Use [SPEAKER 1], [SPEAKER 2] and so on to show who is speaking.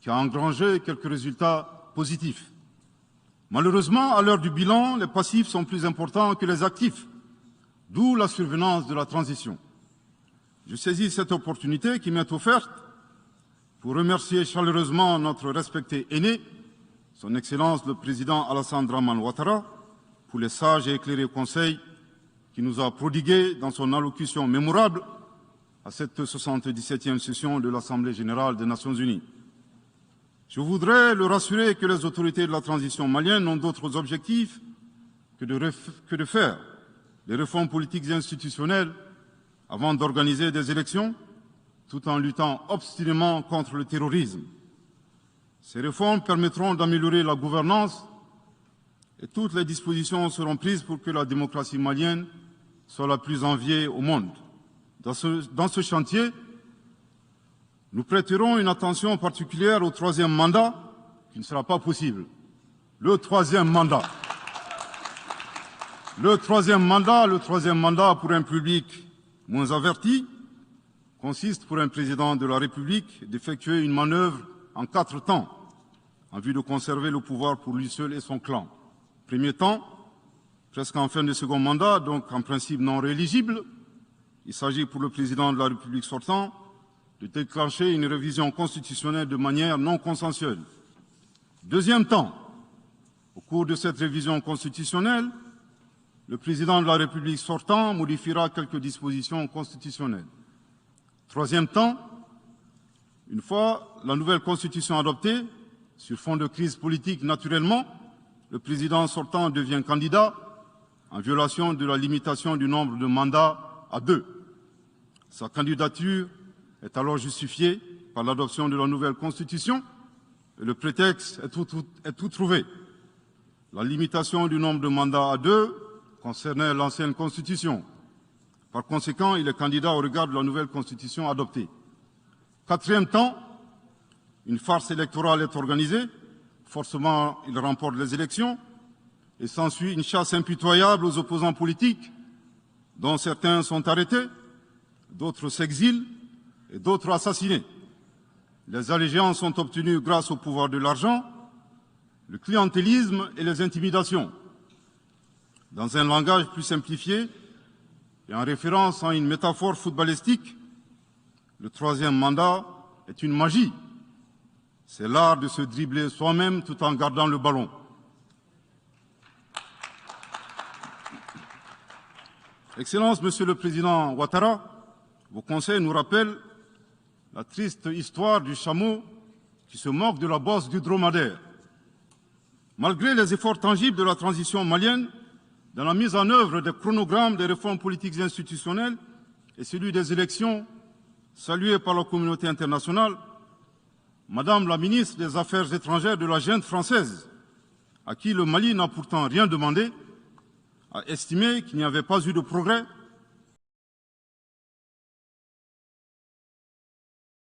[SPEAKER 1] qui a engrangé quelques résultats positifs. Malheureusement, à l'heure du bilan, les passifs sont plus importants que les actifs, d'où la survenance de la transition. Je saisis cette opportunité qui m'est offerte pour remercier chaleureusement notre respecté aîné, son Excellence le Président Alassane Dramane Ouattara, pour les sages et éclairés conseils qu'il nous a prodigués dans son allocution mémorable à cette 77e session de l'Assemblée générale des Nations unies. Je voudrais le rassurer que les autorités de la transition malienne n'ont d'autres objectifs que de faire des réformes politiques et institutionnelles avant d'organiser des élections, tout en luttant obstinément contre le terrorisme. Ces réformes permettront d'améliorer la gouvernance et toutes les dispositions seront prises pour que la démocratie malienne soit la plus enviée au monde. Dans ce chantier, nous prêterons une attention particulière au troisième mandat, qui ne sera pas possible. Le troisième mandat pour un public moins averti consiste pour un président de la République d'effectuer une manœuvre en 4 temps, en vue de conserver le pouvoir pour lui seul et son clan. Premier temps, presque en fin de second mandat, donc en principe non rééligible, il s'agit pour le président de la République sortant de déclencher une révision constitutionnelle de manière non consensuelle. Deuxième temps, au cours de cette révision constitutionnelle, le président de la République sortant modifiera quelques dispositions constitutionnelles. Troisième temps, une fois la nouvelle constitution adoptée, sur fond de crise politique naturellement, le président sortant devient candidat en violation de la limitation du nombre de mandats à 2. Sa candidature est alors justifiée par l'adoption de la nouvelle constitution et le prétexte est tout trouvé. La limitation du nombre de mandats à 2 concernait l'ancienne constitution. Par conséquent, il est candidat au regard de la nouvelle constitution adoptée. Quatrième temps, une farce électorale est organisée. Forcément, il remporte les élections et s'ensuit une chasse impitoyable aux opposants politiques, dont certains sont arrêtés, d'autres s'exilent et d'autres assassinés. Les allégeances sont obtenues grâce au pouvoir de l'argent, le clientélisme et les intimidations. Dans un langage plus simplifié et en référence à une métaphore footballistique, le troisième mandat est une magie. C'est l'art de se dribbler soi-même tout en gardant le ballon. Excellence, Monsieur le Président Ouattara, vos conseils nous rappellent la triste histoire du chameau qui se moque de la bosse du dromadaire. Malgré les efforts tangibles de la transition malienne, dans la mise en œuvre des chronogrammes des réformes politiques et institutionnelles et celui des élections, salués par la communauté internationale, Madame la ministre des Affaires étrangères de la junte française, à qui le Mali n'a pourtant rien demandé, a estimé qu'il n'y avait pas eu de progrès